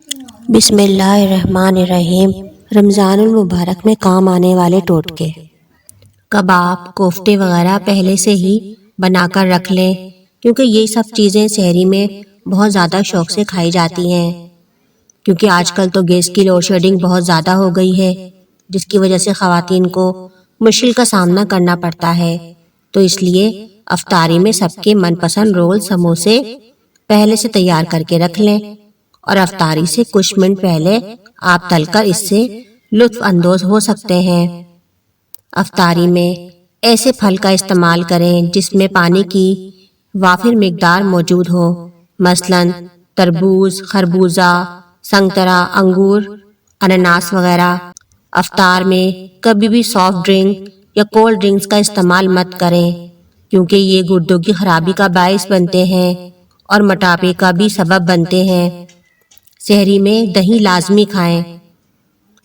بسم اللہ الرحمن الرحیم۔ رمضان المبارک میں کام آنے والے ٹوٹکے۔ کباب، کوفتے وغیرہ پہلے سے ہی بنا کر رکھ لیں، کیونکہ یہ سب چیزیں سحری میں بہت زیادہ شوق سے کھائی جاتی ہیں، کیونکہ آج کل تو گیس کی لوڈ شیڈنگ بہت زیادہ ہو گئی ہے، جس کی وجہ سے خواتین کو مشکل کا سامنا کرنا پڑتا ہے۔ تو اس لیے افطاری میں سب کے من پسند رول، سموسے پہلے سے تیار کر کے رکھ لیں، اور افطاری سے کچھ منٹ پہلے آپ تل کر اس سے لطف اندوز ہو سکتے ہیں۔ افطاری میں ایسے پھل کا استعمال کریں جس میں پانی کی وافر مقدار موجود ہو، مثلاً تربوز، خربوزہ، سنگترا، انگور، انناس وغیرہ۔ افطار میں کبھی بھی سافٹ ڈرنک یا کولڈ ڈرنکس کا استعمال مت کریں، کیونکہ یہ گردوں کی خرابی کا باعث بنتے ہیں اور موٹاپے کا بھی سبب بنتے ہیں۔ سحری میں دہی لازمی کھائیں۔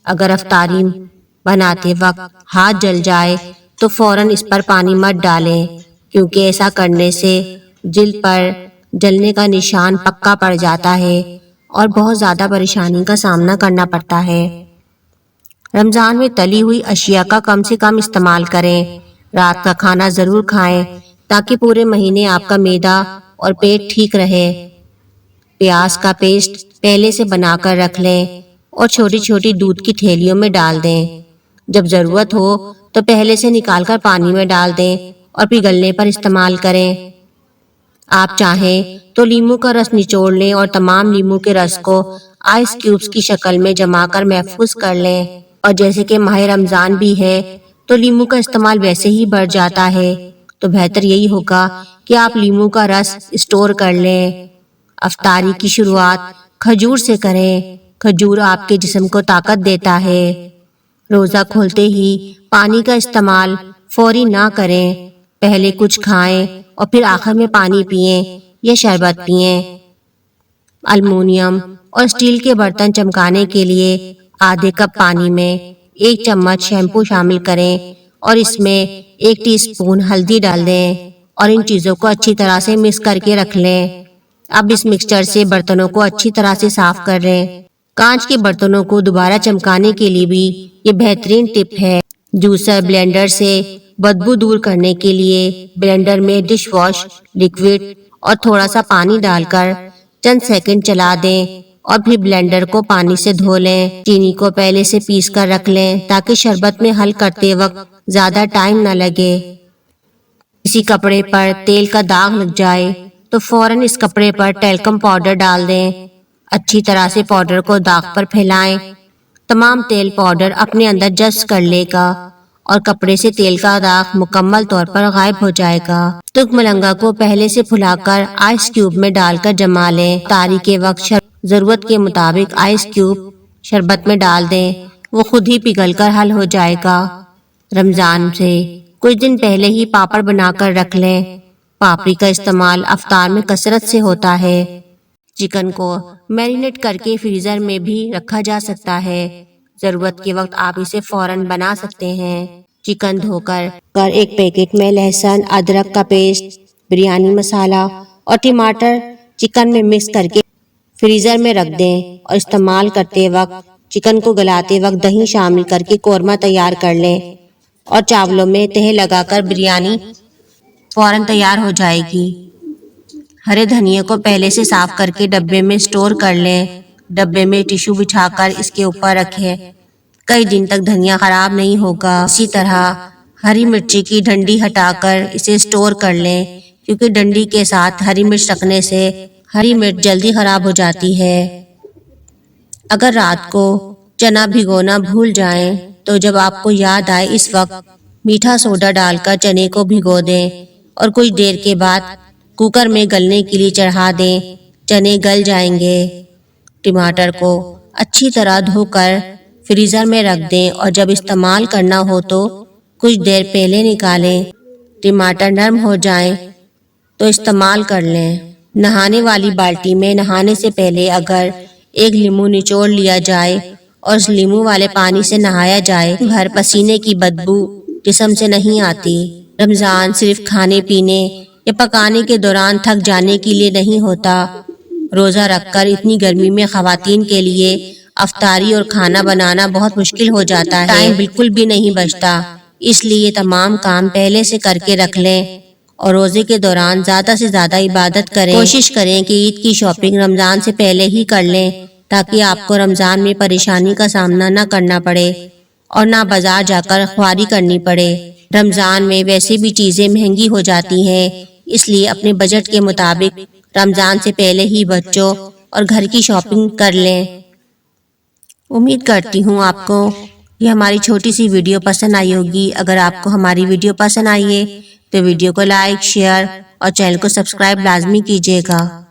اگر افطاری بناتے وقت ہاتھ جل جائے تو فوراً اس پر پانی مت ڈالیں، کیونکہ ایسا کرنے سے جلد پر جلنے کا نشان پکا پڑ جاتا ہے اور بہت زیادہ پریشانی کا سامنا کرنا پڑتا ہے۔ رمضان میں تلی ہوئی اشیاء کا کم سے کم استعمال کریں۔ رات کا کھانا ضرور کھائیں تاکہ پورے مہینے آپ کا معدہ اور پیٹ ٹھیک رہے۔ پیاز کا پیسٹ پہلے سے بنا کر رکھ لیں اور چھوٹی چھوٹی دودھ کی تھیلیوں میں ڈال دیں۔ جب ضرورت ہو تو پہلے سے نکال کر پانی میں ڈال دیں اور پگھلنے پر استعمال کریں۔ آپ چاہیں تو لیموں کا رس نچوڑ لیں اور تمام لیموں کے رس کو آئس کیوبز کی شکل میں جما کر محفوظ کر لیں، اور جیسے کہ ماہ رمضان بھی ہے تو لیموں کا استعمال ویسے ہی بڑھ جاتا ہے، تو بہتر یہی ہوگا کہ آپ لیموں کا رس اسٹور کر لیں۔ افطاری کی شروعات کھجور سے کریں۔ کھجور آپ کے جسم کو طاقت دیتا ہے۔ روزہ کھولتے ہی پانی کا استعمال فوری نہ کریں، پہلے کچھ کھائیں اور پھر آخر میں پانی پئیں یا شربت پئیں۔ المونیم اور اسٹیل کے برتن چمکانے کے لیے آدھے کپ پانی میں 1 چمچ شیمپو شامل کریں اور اس میں 1 ٹی اسپون ہلدی ڈال دیں اور ان چیزوں کو اچھی طرح سے مکس کر کے رکھ لیں۔ اب اس مکسچر سے برتنوں کو اچھی طرح سے صاف کر لیں۔ کانچ کے برتنوں کو دوبارہ چمکانے کے لیے بھی یہ بہترین ٹپ ہے۔ جوسر بلینڈر سے بدبو دور کرنے کے لیے بلینڈر میں ڈش واش لیکوڈ اور تھوڑا سا پانی ڈال کر چند سیکنڈ چلا دیں اور پھر بلینڈر کو پانی سے دھو لیں۔ چینی کو پہلے سے پیس کر رکھ لیں تاکہ شربت میں حل کرتے وقت زیادہ ٹائم نہ لگے۔ کسی کپڑے پر تیل کا داغ لگ جائے تو فوراً اس کپڑے پر ٹیلکم پاؤڈر ڈال دیں۔ اچھی طرح سے پاؤڈر کو داغ پر پھیلائیں۔ تمام تیل پاؤڈر اپنے اندر جذب کر لے گا اور کپڑے سے تیل کا داغ مکمل طور پر غائب ہو جائے گا۔ ترک ملنگا کو پہلے سے پھلا کر آئس کیوب میں ڈال کر جما لیں۔ افطاری کے وقت ضرورت کے مطابق آئس کیوب شربت میں ڈال دیں، وہ خود ہی پگھل کر حل ہو جائے گا۔ رمضان سے کچھ دن پہلے ہی پاپڑ بنا کر رکھ لیں۔ پاپڑی کا استعمال افطار میں کثرت سے ہوتا ہے۔ چکن کو میرینیٹ کر کے فریزر میں بھی رکھا جا سکتا ہے۔ ضرورت کے وقت آپ اسے فوراً بنا سکتے ہیں۔ چکن دھو کر ایک پیکٹ میں لہسن، ادرک کا پیسٹ، بریانی مسالہ اور ٹماٹر چکن میں مکس کر کے فریزر میں رکھ دیں، اور استعمال کرتے وقت چکن کو گلاتے وقت دہی شامل کر کے قورمہ تیار کر لیں، اور چاولوں میں تہہ لگا کر بریانی فوراً تیار ہو جائے گی۔ ہرے دھنیا کو پہلے سے صاف کر کے ڈبے میں اسٹور کر لیں۔ ڈبے میں ٹیشو بچھا کر اس کے اوپر رکھیں، کئی دن تک دھنیا خراب نہیں ہوگا۔ اسی طرح ہری مرچی کی ڈنڈی ہٹا کر اسے اسٹور کر لیں، کیونکہ ڈنڈی کے ساتھ ہری مرچ رکھنے سے ہری مرچ جلدی خراب ہو جاتی ہے۔ اگر رات کو چنا بھگونا بھول جائیں تو جب آپ کو یاد آئے اس وقت میٹھا سوڈا ڈال کر چنے کو بھگو دیں اور کچھ دیر کے بعد کوکر میں گلنے کے لیے چڑھا دیں، چنے گل جائیں گے۔ ٹماٹر کو اچھی طرح دھو کر فریزر میں رکھ دیں اور جب استعمال کرنا ہو تو کچھ دیر پہلے نکالیں۔ ٹماٹر نرم ہو جائیں تو استعمال کر لیں۔ نہانے والی بالٹی میں نہانے سے پہلے اگر 1 لیموں نچوڑ لیا جائے اور اس لیموں والے پانی سے نہایا جائے تو ہر پسینے کی بدبو جسم سے نہیں آتی۔ رمضان صرف کھانے پینے یا پکانے کے دوران تھک جانے کے لیے نہیں ہوتا، روزہ رکھ کر اتنی گرمی میں خواتین کے لیے افطاری اور کھانا بنانا بہت مشکل ہو جاتا ہے، ٹائم بالکل بھی نہیں بچتا، اس لیے تمام کام پہلے سے کر کے رکھ لیں اور روزے کے دوران زیادہ سے زیادہ عبادت کریں۔ کوشش کریں کہ عید کی شاپنگ رمضان سے پہلے ہی کر لیں تاکہ آپ کو رمضان میں پریشانی کا سامنا نہ کرنا پڑے اور نہ بازار جا کر خواری کرنی پڑے۔ رمضان میں ویسے بھی چیزیں مہنگی ہو جاتی ہیں، اس لیے اپنے بجٹ کے مطابق رمضان سے پہلے ہی بچوں اور گھر کی شاپنگ کر لیں۔ امید کرتی ہوں آپ کو یہ ہماری چھوٹی سی ویڈیو پسند آئی ہوگی۔ اگر آپ کو ہماری ویڈیو پسند آئی ہے تو ویڈیو کو لائک، شیئر اور چینل کو سبسکرائب لازمی کیجیے گا۔